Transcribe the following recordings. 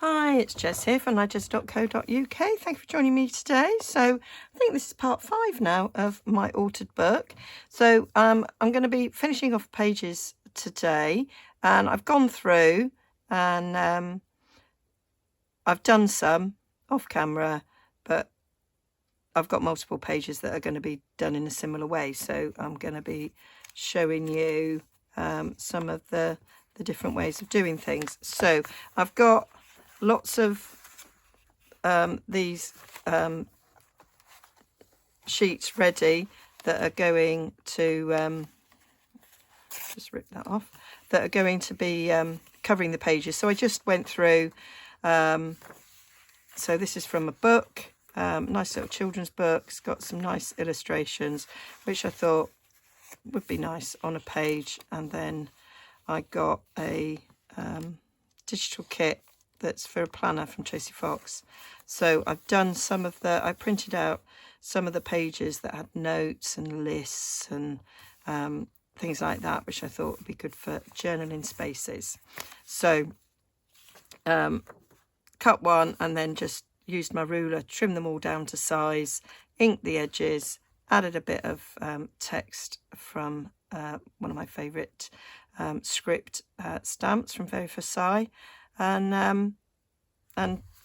Hi, it's Jess here from Nigezza.co.uk. Thank you for joining me today. So I think this is part 5 now of my altered book. So I'm going to be finishing off pages today, and I've gone through and I've done some off camera, but I've got multiple pages that are going to be done in a similar way. So I'm going to be showing you some of the different ways of doing things. So I've got lots of these sheets ready that are going to just rip that off, that are going to be covering the pages. So I just went through, so this is from a book, nice little children's book. It's got some nice illustrations which I thought would be nice on a page. And then I got a digital kit that's for a planner from Tracy Fox. So I've done some of I printed out some of the pages that had notes and lists and things like that, which I thought would be good for journaling spaces. So cut one and then just used my ruler, trimmed them all down to size, inked the edges, added a bit of text from one of my favourite script stamps from Very Versailles, and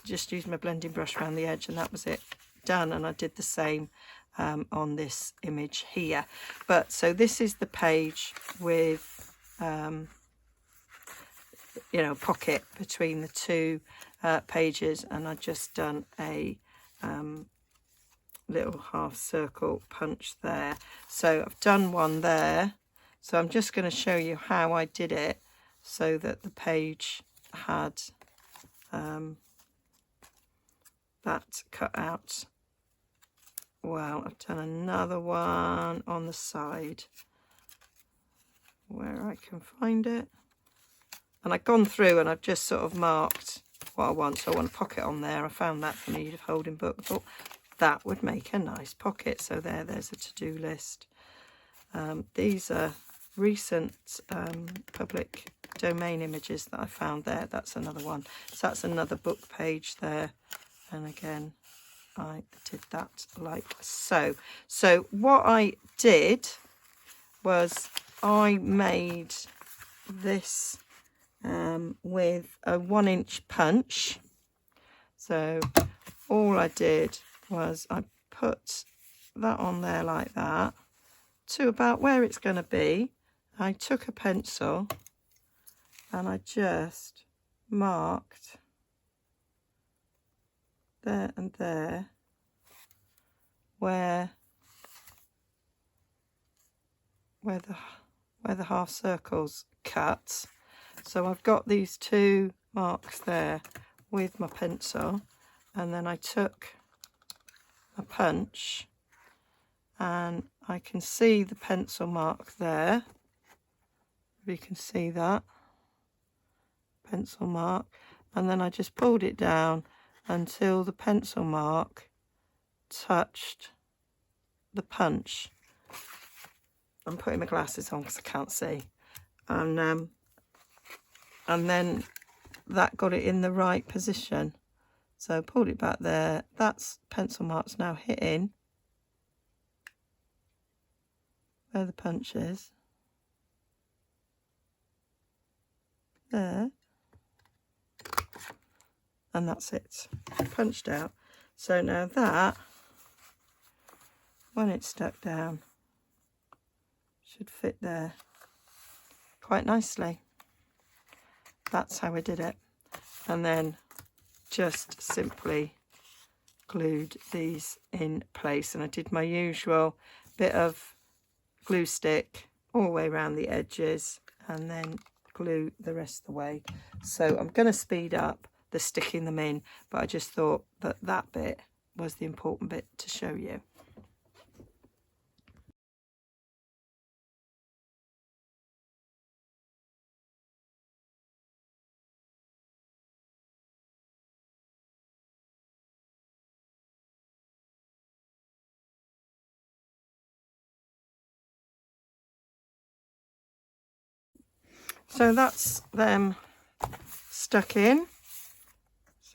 just used my blending brush around the edge, and that was it, done. And I did the same on this image here. But so this is the page with pocket between the two pages, and I just done a little half circle punch there. So I've done one there, so I'm just going to show you how I did it so that the page had that cut out. Well, I've done another one on the side where I can find it, and I've gone through and I've just sort of marked what I want. So I want a pocket on there. I found that for need of holding book. I thought that would make a nice pocket. So there's a to-do list. These are recent public domain images that I found there. That's another one. So that's another book page there. And again, I did that like so. So what I did was I made this with a 1-inch punch. So all I did was I put that on there like that to about where it's going to be. I took a pencil and I just marked there and there where the half circles cut. So I've got these two marks there with my pencil, and then I took a punch and I can see the pencil mark there. If you can see that pencil mark, and then I just pulled it down until the pencil mark touched the punch. I'm putting my glasses on because I can't see, and then that got it in the right position. So pulled it back there. That's pencil marks now hitting where the punch is. There. And that's it. Punched out. So now that, when it's stuck down, should fit there quite nicely. That's how I did it. And then just simply glued these in place, and I did my usual bit of glue stick all the way around the edges and then glue the rest of the way. So I'm going to speed up the sticking them in, but I just thought that bit was the important bit to show you. So that's them stuck in.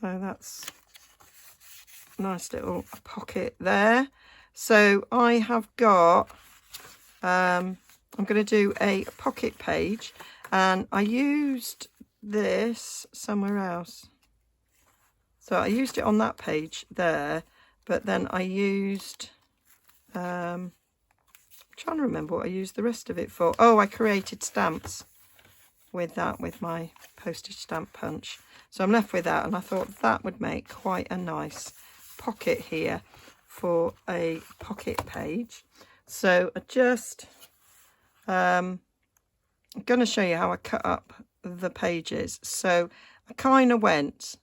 So that's a nice little pocket there. So I have got, I'm going to do a pocket page, and I used this somewhere else. So I used it on that page there, but then I used, I'm trying to remember what I used the rest of it for. Oh, I created stamps with that, with my postage stamp punch. So I'm left with that, and I thought that would make quite a nice pocket here for a pocket page. So I just, I'm going to show you how I cut up the pages. So I kind of went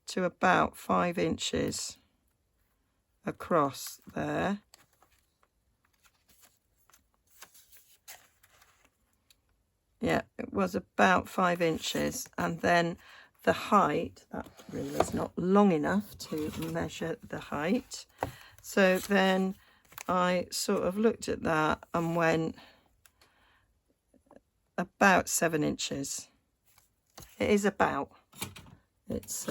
to about 5 inches across there. Yeah, it was about 5 inches, and then the height, that ruler's not long enough to measure the height. So then I sort of looked at that and went about 7 inches. It is about, it's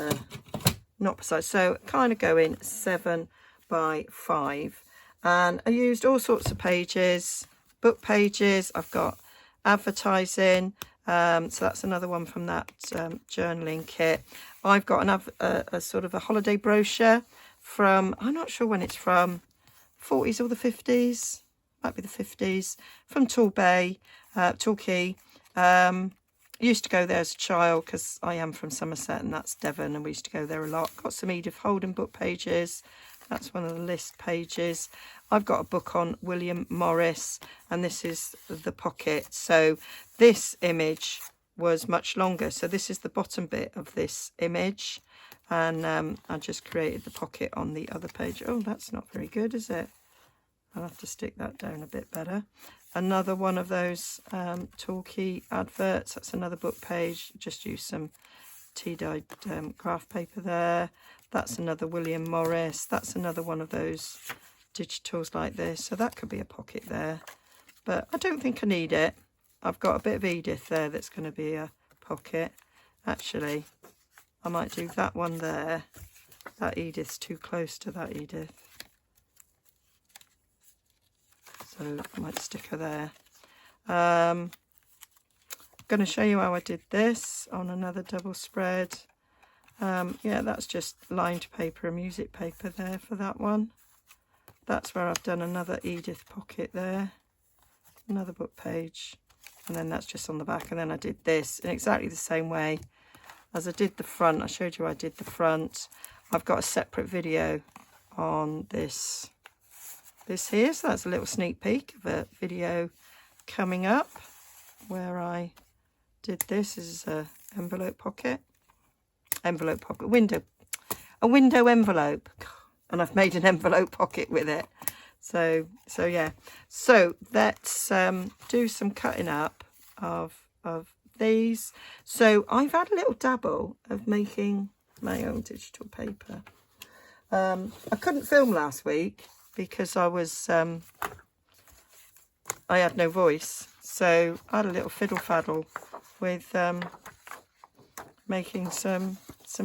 not precise, so kind of going 7 by 5. And I used all sorts of pages, book pages. I've got advertising, so that's another one from that journaling kit. I've got a sort of a holiday brochure from, I'm not sure when it's from, 40s or the 50s, might be the 50s, from Torquay. Used to go there as a child because I am from Somerset and that's Devon, and we used to go there a lot. Got some Edith Holden book pages. That's one of the list pages. I've got a book on William Morris, and this is the pocket. So this image was much longer. So this is the bottom bit of this image. And I just created the pocket on the other page. Oh, that's not very good, is it? I'll have to stick that down a bit better. Another one of those Torquay adverts. That's another book page. Just use some tea-dyed graph paper there. That's another William Morris. That's another one of those digitals like this. So that could be a pocket there. But I don't think I need it. I've got a bit of Edith there that's going to be a pocket. Actually, I might do that one there. That Edith's too close to that Edith. So I might stick her there. I'm going to show you how I did this on another double spread. Yeah, that's just lined paper and music paper there for that one. That's where I've done another Edith pocket there. Another book page. And then that's just on the back. And then I did this in exactly the same way as I did the front. I showed you I did the front. I've got a separate video on this here, so that's a little sneak peek of a video coming up where I did this. This is a envelope pocket, a window envelope, and I've made an envelope pocket with it. So yeah, so let's do some cutting up of these. So I've had a little dabble of making my own digital paper. I couldn't film last week because I was I had no voice, so I had a little fiddle faddle with making some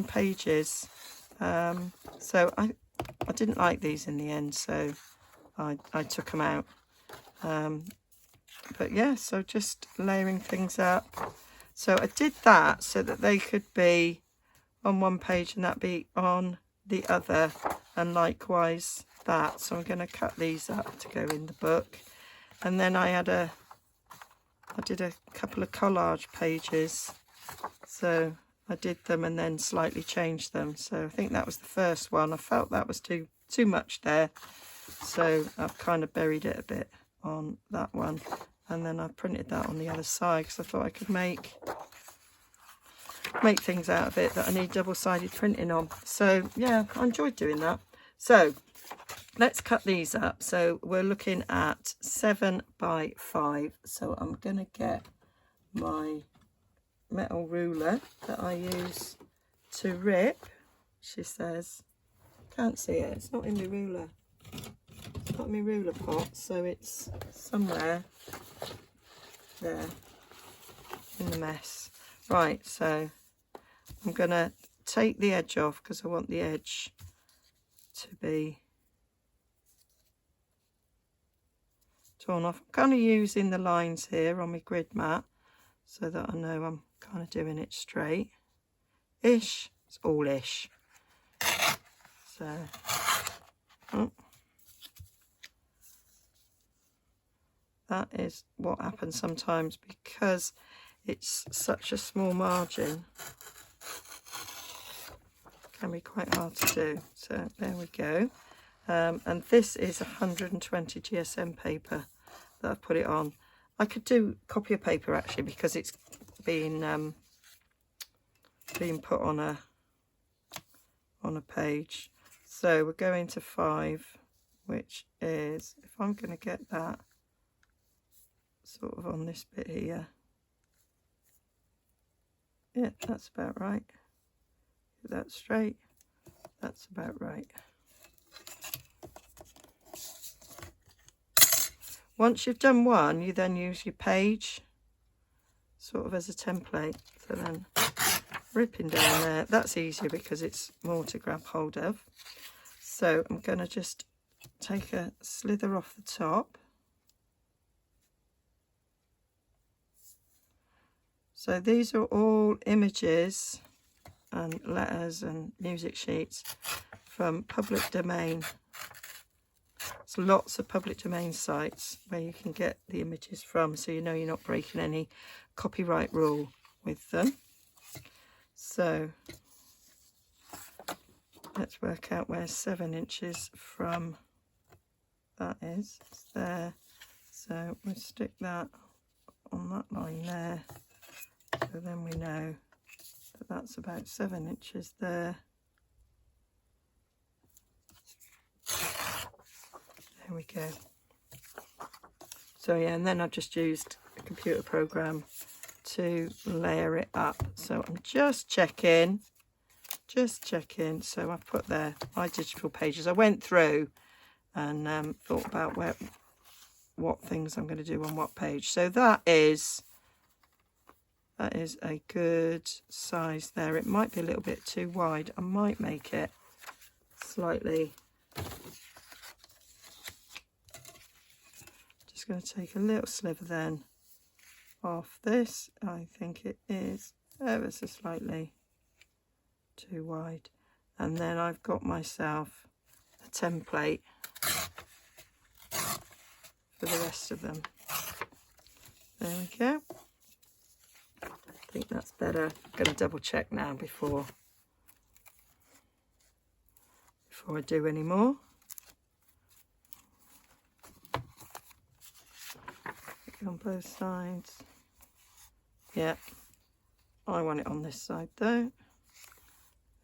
pages. So I didn't like these in the end, so I took them out. But yeah, so just layering things up. So I did that so that they could be on one page and that be on the other, and likewise that. So I'm going to cut these up to go in the book. And then I did a couple of collage pages, so I did them and then slightly changed them. So I think that was the first one. I felt that was too much there, so I've kind of buried it a bit on that one, and then I printed that on the other side because I thought I could make things out of it that I need double-sided printing on. So yeah, I enjoyed doing that. So let's cut these up. So we're looking at 7 by 5. So I'm going to get my metal ruler that I use to rip. She says, can't see it, it's not in my ruler. It's not in my ruler pot, so it's somewhere there in the mess. Right, so I'm going to take the edge off because I want the edge to be torn off. I'm kind of using the lines here on my grid mat so that I know I'm kind of doing it straight ish. It's all ish. So that is what happens sometimes because it's such a small margin. Can be quite hard to do. So there we go. And this is 120 GSM paper that I've put it on. I could do copier paper actually because it's being put on a page. So we're going to 5, which is, if I'm going to get that sort of on this bit here, yeah, that's about right. Get that straight. That's about right. Once you've done one, you then use your page sort of as a template. So then ripping down there, that's easier because it's more to grab hold of. So I'm going to just take a slither off the top. So these are all images and letters and music sheets from public domain. There's lots of public domain sites where you can get the images from, so you know you're not breaking any copyright rule with them. So let's work out where 7 inches from that is. It's there. So we'll stick that on that line there. So then we know that that's about 7 inches there. There we go. So yeah, and then I've just used a computer program to layer it up. So I'm just checking. So I've put there my digital pages. I went through and thought about what things I'm going to do on what page. So that is a good size there. It might be a little bit too wide. I might make it slightly. Just going to take a little sliver then off this. I think it is ever so slightly too wide. And then I've got myself a template for the rest of them. There we go. I think that's better. I'm going to double check now before I do any more. On both sides. Yeah, I want it on this side though.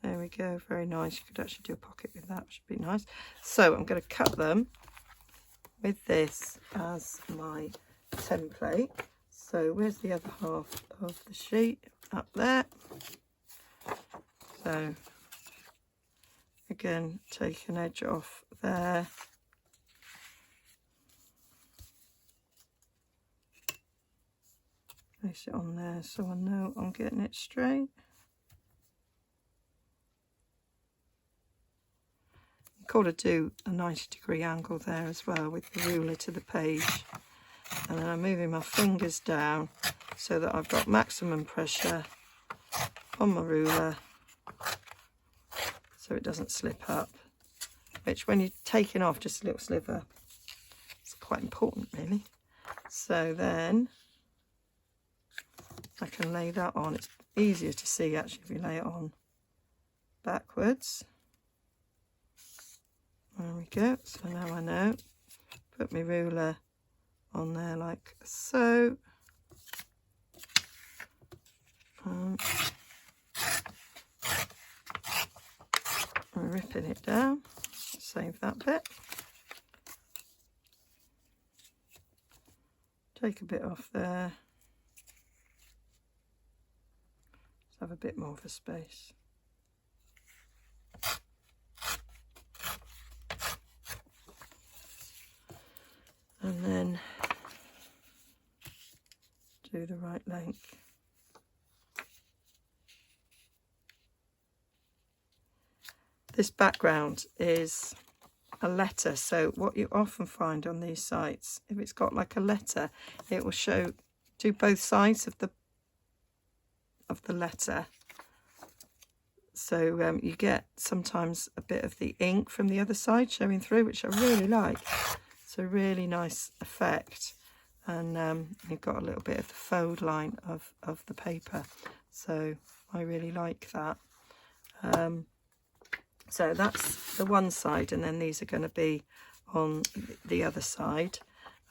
There we go, very nice. You could actually do a pocket with that, which would be nice. So I'm going to cut them with this as my template. So where's the other half of the sheet? Up there. So again, take an edge off there. Place it on there so I know I'm getting it straight. You've got to do a 90-degree angle there as well with the ruler to the page. And then I'm moving my fingers down so that I've got maximum pressure on my ruler so it doesn't slip up. Which when you're taking off just a little sliver, it's quite important really. So then I can lay that on. It's easier to see actually if you lay it on backwards. There we go. So now I know. Put my ruler on there like so. I'm ripping it down. Save that bit. Take a bit off there. Let's have a bit more of a space. And then do the right length. this background is a letter. So what you often find on these sites, if it's got like a letter, it will do both sides of the letter. So you get sometimes a bit of the ink from the other side showing through, which I really like. It's a really nice effect. And you've got a little bit of the fold line of the paper. So I really like that. So that's the one side, and then these are going to be on the other side.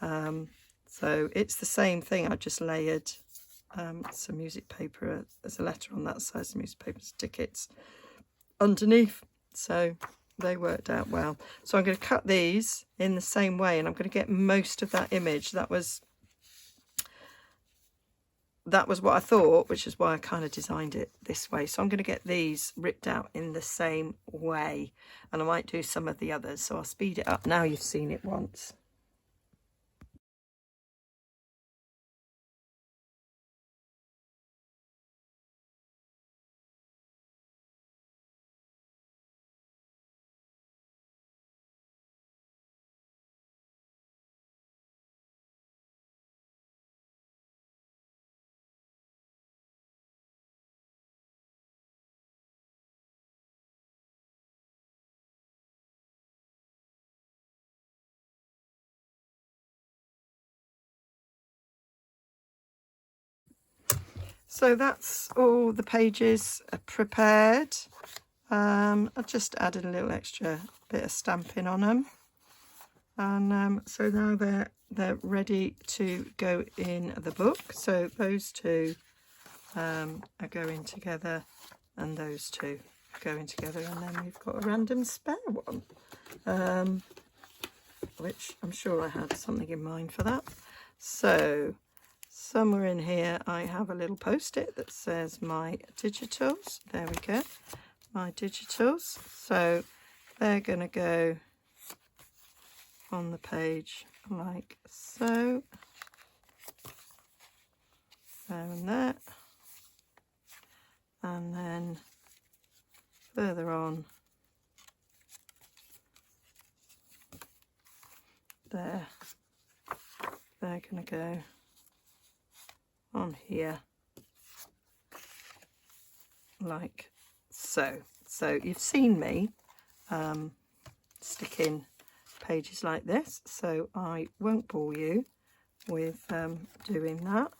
So it's the same thing. I just layered some music paper as a letter on that side, some music paper tickets underneath. So they worked out well. So I'm going to cut these in the same way, and I'm going to get most of that image. That was what I thought, which is why I kind of designed it this way. So I'm going to get these ripped out in the same way, and I might do some of the others. So I'll speed it up now you've seen it once. So that's all the pages prepared. I just added a little extra bit of stamping on them, and so now they're ready to go in the book. So those two are going together, and those two are going together, and then we've got a random spare one, which I'm sure I had something in mind for that. So somewhere in here I have a little post-it that says my digitals. There we go, my digitals. So they're going to go on the page like so. There and there. And then further on there, they're going to go on here like so. So you've seen me stick in pages like this, so I won't bore you with doing that.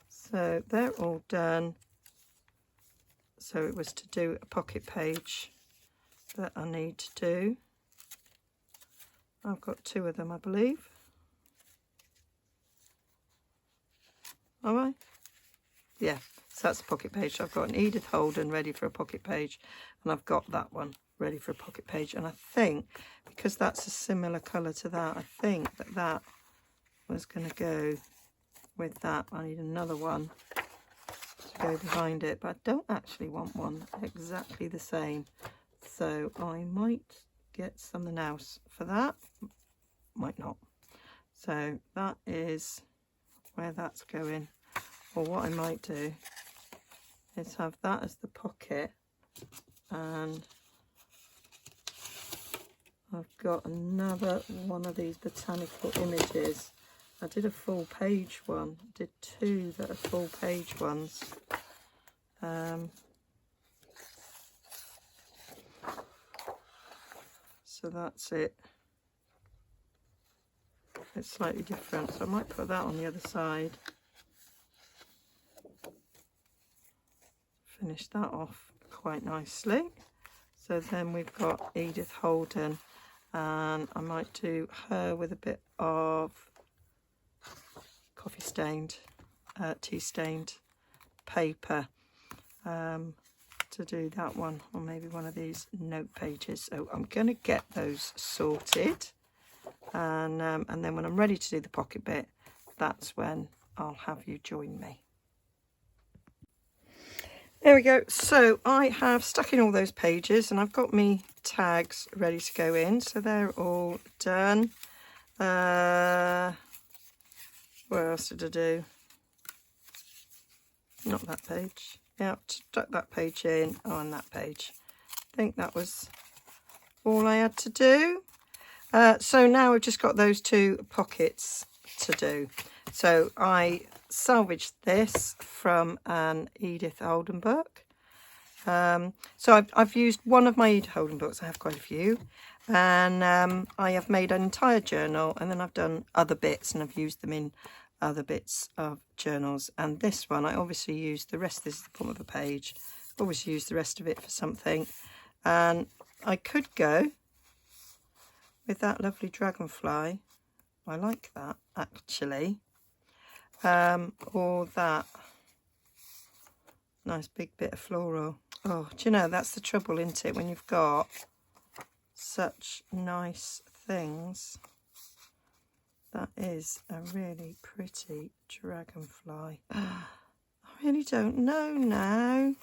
So they're all done. So it was to do a pocket page that I need to do. I've got two of them, I believe. All right. Yeah, so that's a pocket page. So I've got an Edith Holden ready for a pocket page, and I've got that one ready for a pocket page. And I think, because that's a similar colour to that, I think that was going to go with that. I need another one to go behind it, but I don't actually want one exactly the same. So I might get something else for that. Might not. So that is where that's going. Or what I might do is have that as the pocket, and I've got another one of these botanical images. I did a full page one, I did two that are full page ones. So that's it. It's slightly different, so I might put that on the other side. Finish that off quite nicely. So then we've got Edith Holden, and I might do her with a bit of coffee stained, tea stained paper to do that one, or maybe one of these note pages. So I'm going to get those sorted, and then when I'm ready to do the pocket bit, that's when I'll have you join me. There we go. So I have stuck in all those pages, and I've got me tags ready to go in. So they're all done. What else did I do? Not that page. Yeah, stuck that page in. Oh, and that page. I think that was all I had to do. So now I've just got those 2 pockets to do. So I salvaged this from an Edith Holden book. So I've used one of my Edith Holden books. I have quite a few. And I have made an entire journal, and then I've done other bits and I've used them in other bits of journals. And this one, I obviously used the rest. This is the bottom of a page. Always use the rest of it for something. And I could go with that lovely dragonfly. I like that, actually. Or that nice big bit of floral. Oh, do you know, that's the trouble, isn't it, when you've got such nice things. That is a really pretty dragonfly. I really don't know now.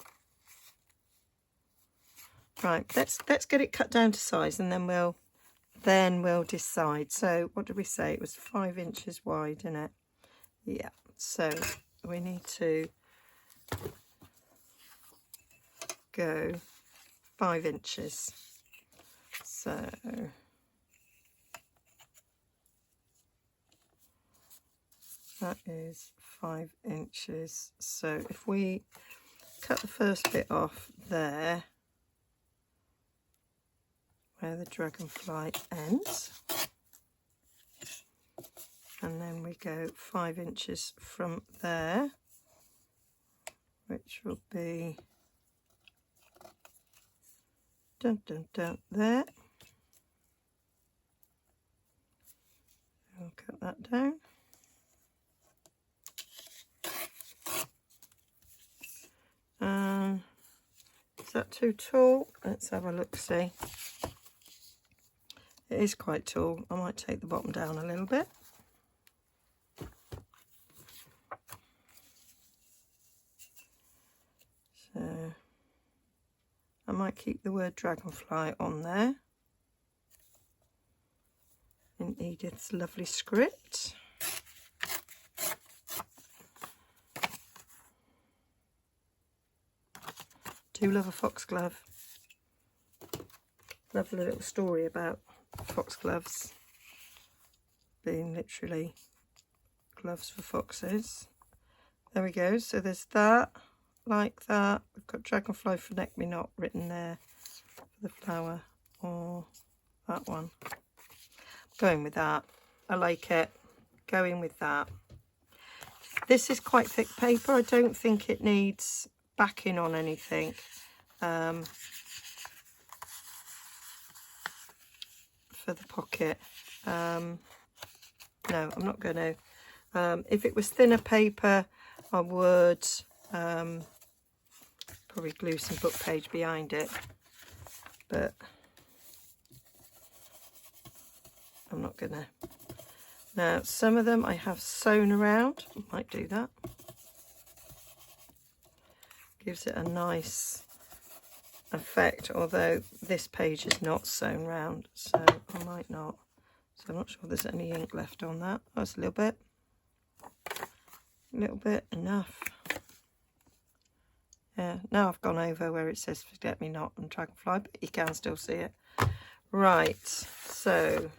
Right, let's get it cut down to size, and then we'll decide. So what did we say? It was 5 inches wide, isn't it? Yeah. So we need to go 5 inches. So that is 5 inches. So if we cut the first bit off there, where the dragonfly ends, and then we go 5 inches from there, which will be there. I'll cut that down. Is that too tall? Let's have a look, see. It is quite tall. I might take the bottom down a little bit. So I might keep the word dragonfly on there in Edith's lovely script. Do love a foxglove. Lovely little story about foxgloves being literally gloves for foxes. There we go. So there's that, like that. We've got dragonfly forget me not written there for the flower, or that one. Going with that. I like it. Going with that. This is quite thick paper. I don't think it needs backing on anything. For the pocket. No, I'm not going to. If it was thinner paper, I would probably glue some book page behind it, but I'm not going to. Now, some of them I have sewn around. Might do that. Gives it a nice effect, although this page is not sewn round, so I might not. So I'm not sure there's any ink left on that. That's a little bit enough. Yeah, now I've gone over where it says forget me not and dragonfly, but you can still see it. Right, so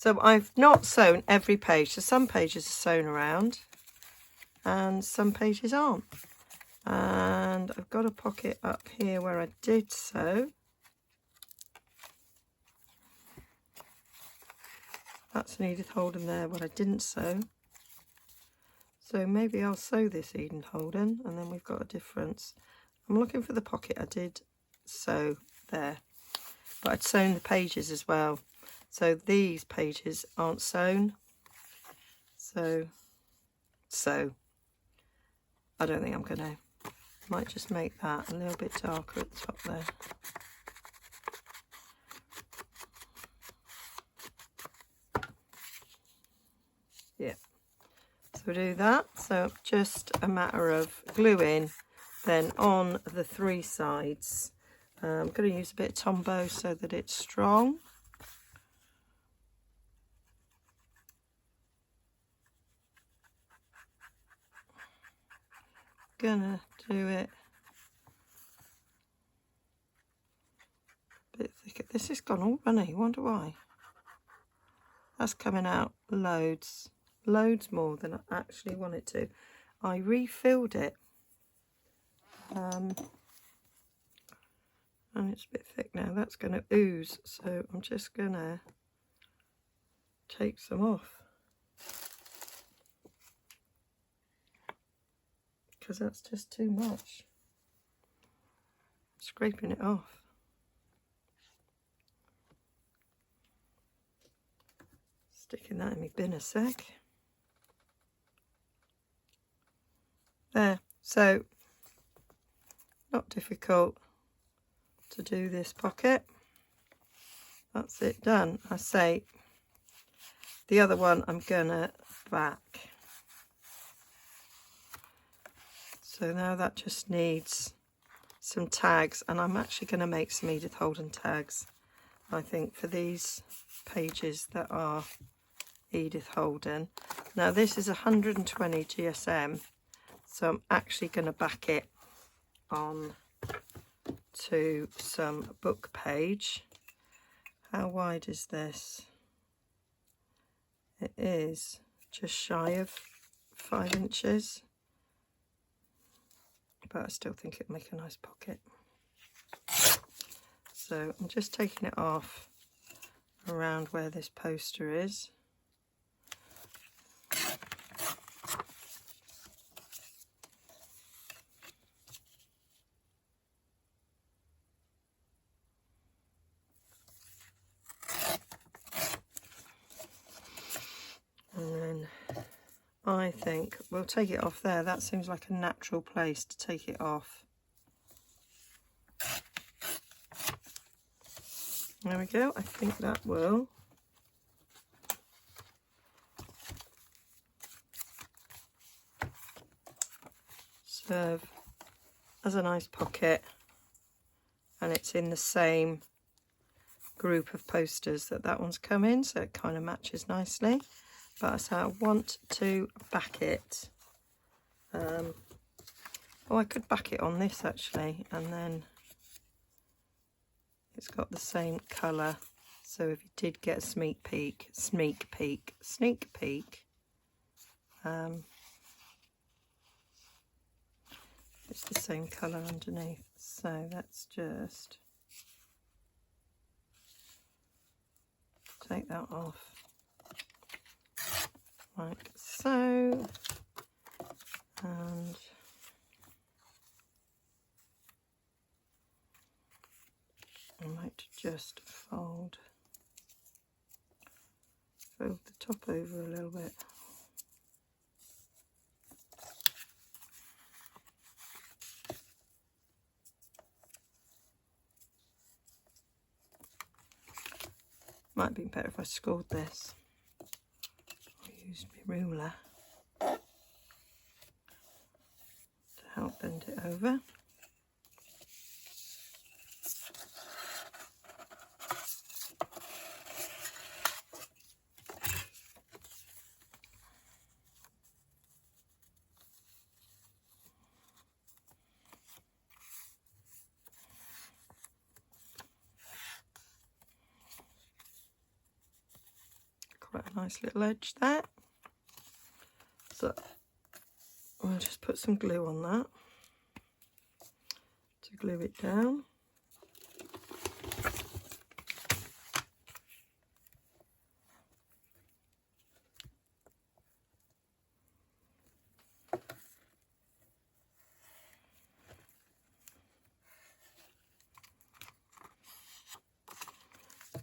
I've not sewn every page. So some pages are sewn around and some pages aren't. And I've got a pocket up here where I did sew. That's an Edith Holden there, but I didn't sew. So maybe I'll sew this Edith Holden, and then we've got a difference. I'm looking for the pocket I did sew there, but I'd sewn the pages as well. So these pages aren't sewn. So I don't think I'm going to. Might just make that a little bit darker at the top there. Yeah, so we'll do that. So just a matter of gluing then on the 3 sides. I'm going to use a bit of Tombow so that it's strong. Gonna do it This has gone all runny, wonder why. That's coming out loads more than I actually want it to. I refilled it. And it's a bit thick now. That's going to ooze, so I'm just going to take some off. Because that's just too much. Scraping it off. Sticking that in my bin a sec. There, so not difficult to do this pocket. That's it done. I say the other one I'm gonna back. So now that just needs some tags, and I'm actually going to make some Edith Holden tags, I think, for these pages that are Edith Holden. Now this is 120 GSM, so I'm actually going to back it on to some book page. How wide is this? It is just shy of 5 inches. But I still think it'll make a nice pocket. So I'm just taking it off around where this poster is. And then I think we'll take it off there. That seems like a natural place to take it off. There we go. I think that will serve as a nice pocket, and it's in the same group of posters that one's come in, so it kind of matches nicely. But so I want to back it. Oh, I could back it on this actually, and then it's got the same colour. So if you did get a sneak peek, it's the same colour underneath. So let's just take that off. Like so, and I might just fold the top over a little bit. Might be better if I scored this. Used my ruler to help bend it over. Quite a nice little edge there. So I'll just put some glue on that to glue it down.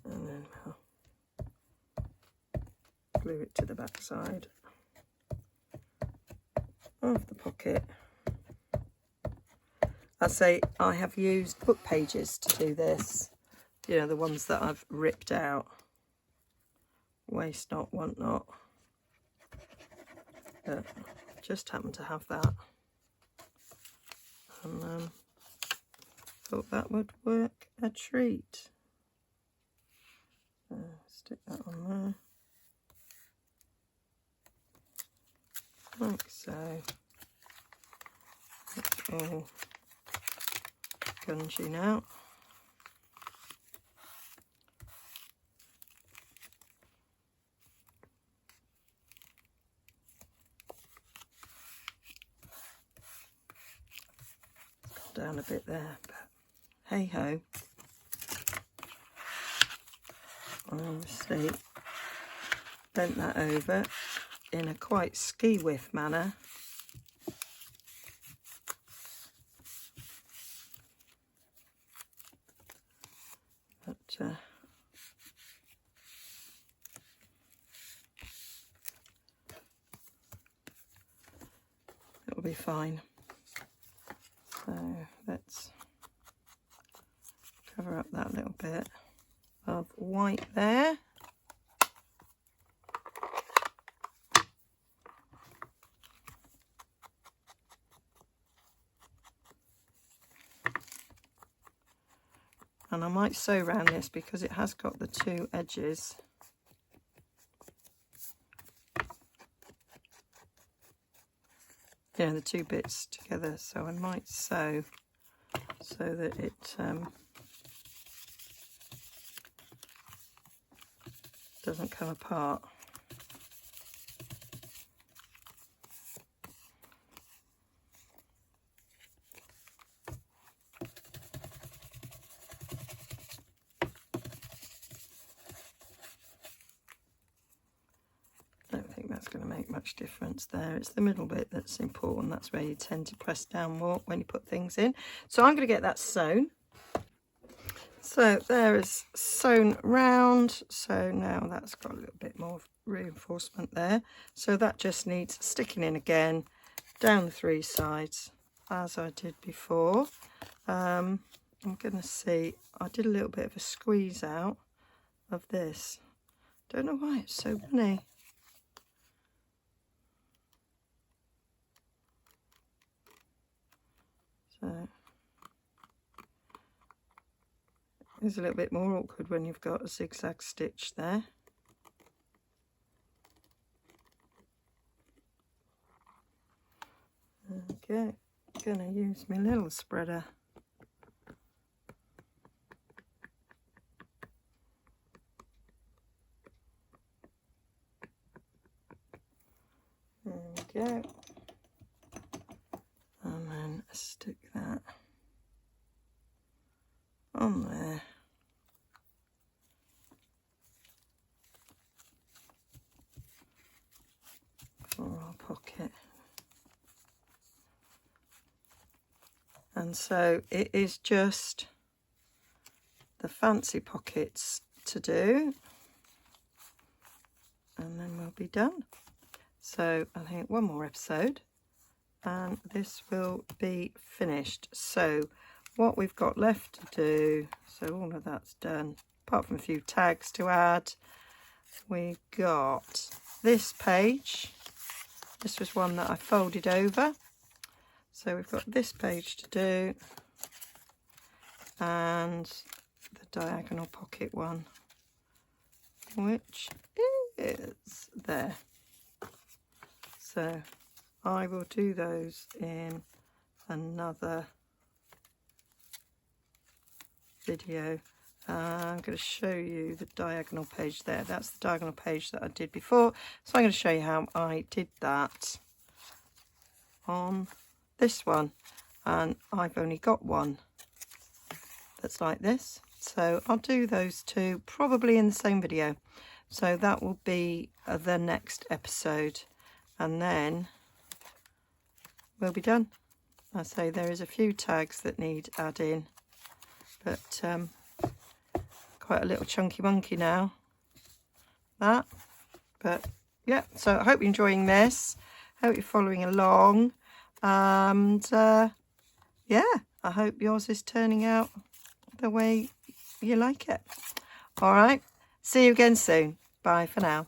And then we'll glue it to the back side of the pocket. I say I have used book pages to do this, you know, the ones that I've ripped out. Waste not, want not. But just happened to have that. And thought that would work a treat. Stick that on there. Like so. It's all gungy now. down a bit there, but hey ho. Obviously bent that over in a quite ski whiff manner. But it'll be fine. So let's cover up that little bit of white there. And I might sew around this because it has got the two edges. Yeah, the two bits together, so I might sew so that it doesn't come apart. That's going to make much difference there. It's the middle bit that's important. That's where you tend to press down more when you put things in. So I'm going to get that sewn. So there is sewn round. So now that's got a little bit more reinforcement there. So that just needs sticking in again down the three sides as I did before. I'm going to see, I did a little bit of a squeeze out of this. Don't know why it's so funny. So it's a little bit more awkward when you've got a zigzag stitch there. Okay, gonna use my little spreader. There we go. And then stick that on there. For our pocket. And so it is just the fancy pockets to do. And then we'll be done. So I think one more episode and this will be finished. So what we've got left to do, so all of that's done, apart from a few tags to add, we've got this page. This was one that I folded over. So we've got this page to do and the diagonal pocket one, which is there. So I will do those in another video. I'm going to show you the diagonal page there. That's the diagonal page that I did before. So I'm going to show you how I did that on this one. And I've only got one that's like this. So I'll do those two probably in the same video. So that will be the next episode. And then we'll be done. I say there is a few tags that need adding, but quite a little chunky monkey now, that. But yeah, so I hope you're enjoying this. Hope you're following along. And yeah, I hope yours is turning out the way you like it. All right, see you again soon. Bye for now.